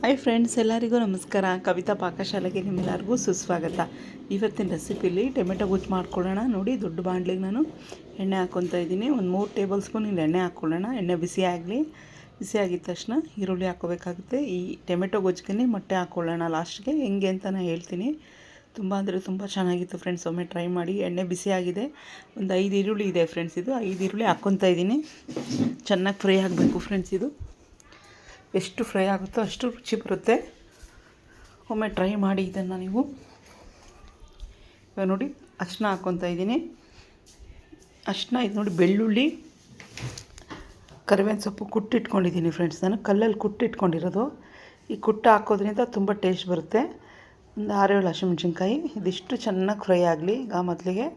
Hi friends, ಎಲ್ಲರಿಗೂ ನಮಸ್ಕಾರ. ಕವಿತಾ ಪಾಕಶಾಲೆಗೆ ನಿಮ್ಮೆಲ್ಲರಿಗೂ ಸುಸ್ವಾಗತ. ಇವತ್ತಿನ ರೆಸಿಪಿಲಿ ಟೊಮೆಟೊ ಗೊಜ್ಜು ಮಾಡ್ಕೊಳ್ಳೋಣ. ನೋಡಿ, ದೊಡ್ಡ ಬಾಣಲಿಗೆ ನಾನು ಎಣ್ಣೆ ಹಾಕ್ಕೊತಾ ಇದ್ದೀನಿ. ಒಂದು 3 ಟೇಬಲ್ ಸ್ಪೂನ್ ಎಣ್ಣೆ ಹಾಕ್ಕೊಳ್ಳೋಣ. ಎಣ್ಣೆ ಬಿಸಿ ಆಗಿದ ತಕ್ಷಣ ಈರುಳ್ಳಿ ಹಾಕ್ಕೋಬೇಕಾಗುತ್ತೆ. ಈ ಟೊಮೆಟೊ ಗೊಜ್ಜಿಗೆ ಮೊಟ್ಟೆ ಹಾಕ್ಕೊಳ್ಳೋಣ ಲಾಸ್ಟ್ಗೆ. ಹೆಂಗೆ ಅಂತ ನಾನು ಹೇಳ್ತೀನಿ. ತುಂಬ ಅಂದರೆ ತುಂಬ ಚೆನ್ನಾಗಿತ್ತು ಫ್ರೆಂಡ್ಸ್, ಒಮ್ಮೆ ಟ್ರೈ ಮಾಡಿ. ಎಣ್ಣೆ ಬಿಸಿ ಆಗಿದೆ. ಒಂದು 5 ಈರುಳ್ಳಿ ಇದೆ ಫ್ರೆಂಡ್ಸ್. ಇದು 5 ಈರುಳ್ಳಿ ಹಾಕ್ಕೊತಾ ಇದ್ದೀನಿ. ಚೆನ್ನಾಗಿ ಫ್ರೈ ಆಗಬೇಕು ಫ್ರೆಂಡ್ಸ್. ಇದು ಎಷ್ಟು ಫ್ರೈ ಆಗುತ್ತೋ ಅಷ್ಟು ರುಚಿ ಬರುತ್ತೆ. ಒಮ್ಮೆ ಟ್ರೈ ಮಾಡಿ ಇದನ್ನು ನೀವು. ಇವಾಗ ನೋಡಿ, ಅರಿಶಿನ ಹಾಕ್ಕೊತಾ ಇದ್ದೀನಿ. ಅರಿಶಿನ ಇದು ನೋಡಿ, ಬೆಳ್ಳುಳ್ಳಿ, ಕರಿಬೇವಿನ ಸೊಪ್ಪು ಕುಟ್ಟಿಟ್ಕೊಂಡಿದ್ದೀನಿ ಫ್ರೆಂಡ್ಸ್. ನಾನು ಕಲ್ಲಲ್ಲಿ ಕುಟ್ಟಿಟ್ಕೊಂಡಿರೋದು. ಈ ಕುಟ್ಟು ಹಾಕೋದ್ರಿಂದ ತುಂಬ ಟೇಸ್ಟ್ ಬರುತ್ತೆ. ಒಂದು 6-7 ಹಸಿಮೆಣ್ಸಿನ್ಕಾಯಿ. ಇದಿಷ್ಟು ಚೆನ್ನಾಗಿ ಫ್ರೈ ಆಗಲಿ. ಈಗ ಮೊದಲಿಗೆ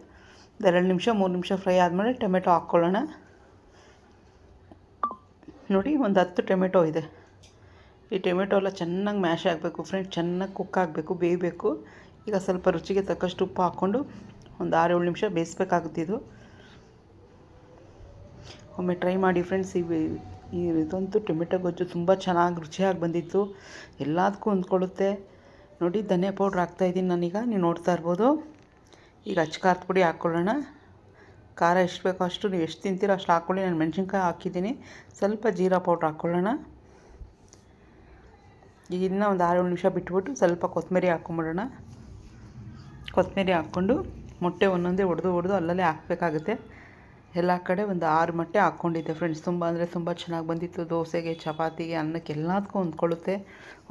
2 ನಿಮಿಷ 3 ನಿಮಿಷ ಫ್ರೈ ಆದಮೇಲೆ ಟೊಮೆಟೊ ಹಾಕ್ಕೊಳ್ಳೋಣ. ನೋಡಿ, ಒಂದು 10 ಟೊಮೆಟೊ ಇದೆ. ಈ ಟೊಮೆಟೊ ಎಲ್ಲ ಚೆನ್ನಾಗಿ ಮ್ಯಾಶ್ ಆಗಬೇಕು ಫ್ರೆಂಡ್ಸ್. ಚೆನ್ನಾಗಿ ಕುಕ್ ಆಗಬೇಕು, ಬೇಯಬೇಕು. ಈಗ ಸ್ವಲ್ಪ ರುಚಿಗೆ ತಕ್ಕಷ್ಟು ಉಪ್ಪು ಹಾಕ್ಕೊಂಡು ಒಂದು 6-7 ನಿಮಿಷ ಬೇಯಿಸ್ಬೇಕಾಗುತ್ತೆ. ಒಮ್ಮೆ ಟ್ರೈ ಮಾಡಿ ಫ್ರೆಂಡ್ಸ್. ಇದಂತೂ ಟೊಮೆಟೊ ಗೊಜ್ಜು ತುಂಬ ಚೆನ್ನಾಗಿ ರುಚಿಯಾಗಿ ಬಂದಿತ್ತು. ಎಲ್ಲದಕ್ಕೂ ಹೊಂದ್ಕೊಳ್ಳುತ್ತೆ. ನೋಡಿ, ಧನಿಯಾ ಪೌಡ್ರ್ ಹಾಕ್ತಾಯಿದ್ದೀನಿ ನಾನೀಗ, ನೀವು ನೋಡ್ತಾ ಇರ್ಬೋದು. ಈಗ ಖಾರದ ಪುಡಿ ಹಾಕ್ಕೊಳ್ಳೋಣ. ಖಾರ ಎಷ್ಟು ಬೇಕೋ ಅಷ್ಟು, ನೀವು ಎಷ್ಟು ತಿಂತೀರೋ ಅಷ್ಟು ಹಾಕ್ಕೊಳ್ಳಿ. ನಾನು ಮೆಣಸಿನ್ಕಾಯಿ ಹಾಕಿದ್ದೀನಿ. ಸ್ವಲ್ಪ ಜೀರಾ ಪೌಡ್ರ್ ಹಾಕ್ಕೊಳ್ಳೋಣ. ಈಗ ಇನ್ನೂ ಒಂದು 6-7 ನಿಮಿಷ ಬಿಟ್ಬಿಟ್ಟು ಸ್ವಲ್ಪ ಕೊತ್ತಂಬರಿ ಹಾಕ್ಕೊಂಬಿಡೋಣ. ಕೊತ್ತಂಬರಿ ಹಾಕ್ಕೊಂಡು ಮೊಟ್ಟೆ ಒಂದೊಂದೇ ಒಡೆದು ಅಲ್ಲಲ್ಲೇ ಹಾಕಬೇಕಾಗುತ್ತೆ. ಎಲ್ಲ ಕಡೆ ಒಂದು 6 ಮೊಟ್ಟೆ ಹಾಕ್ಕೊಂಡಿದ್ದೆ ಫ್ರೆಂಡ್ಸ್. ತುಂಬ ಅಂದರೆ ತುಂಬ ಚೆನ್ನಾಗಿ ಬಂದಿತ್ತು. ದೋಸೆಗೆ, ಚಪಾತಿಗೆ, ಅನ್ನಕ್ಕೆ ಎಲ್ಲದಕ್ಕೂ ಹೊಂದ್ಕೊಳ್ಳುತ್ತೆ.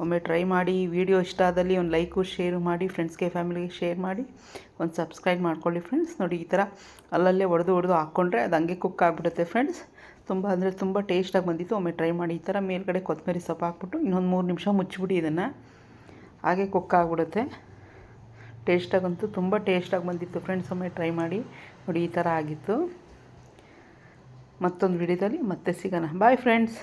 ಒಮ್ಮೆ ಟ್ರೈ ಮಾಡಿ. ವಿಡಿಯೋ ಇಷ್ಟ ಆದಲ್ಲಿ ಒಂದು ಲೈಕು ಶೇರು ಮಾಡಿ. ಫ್ರೆಂಡ್ಸ್ಗೆ, ಫ್ಯಾಮಿಲಿಗೆ ಶೇರ್ ಮಾಡಿ. ಒಂದು ಸಬ್ಸ್ಕ್ರೈಬ್ ಮಾಡ್ಕೊಳ್ಳಿ ಫ್ರೆಂಡ್ಸ್. ನೋಡಿ, ಈ ಥರ ಅಲ್ಲಲ್ಲೇ ಒಡೆದು ಹಾಕ್ಕೊಂಡ್ರೆ ಅದು ಹಂಗೆ ಕುಕ್ ಆಗಿಬಿಡುತ್ತೆ ಫ್ರೆಂಡ್ಸ್. ತುಂಬ ಅಂದರೆ ತುಂಬ ಟೇಸ್ಟಾಗಿ ಬಂದಿತ್ತು. ಒಮ್ಮೆ ಟ್ರೈ ಮಾಡಿ. ಈ ಥರ ಮೇಲ್ಗಡೆ ಕೊತ್ತಂಬರಿ ಸೊಪ್ಪು ಹಾಕ್ಬಿಟ್ಟು ಇನ್ನೊಂದು 3 ನಿಮಿಷ ಮುಚ್ಚಿಬಿಡಿ. ಇದನ್ನು ಹಾಗೆ ಕುಕ್ ಆಗಿಬಿಡುತ್ತೆ. ಟೇಸ್ಟಾಗಂತೂ ತುಂಬ ಟೇಸ್ಟಾಗಿ ಬಂದಿತ್ತು ಫ್ರೆಂಡ್ಸ್. ಒಮ್ಮೆ ಟ್ರೈ ಮಾಡಿ. ನೋಡಿ, ಈ ಥರ ಆಗಿತ್ತು. ಮತ್ತೊಂದು ವಿಡಿಯೋದಲ್ಲಿ ಮತ್ತೆ ಸಿಗೋಣ. Bye friends.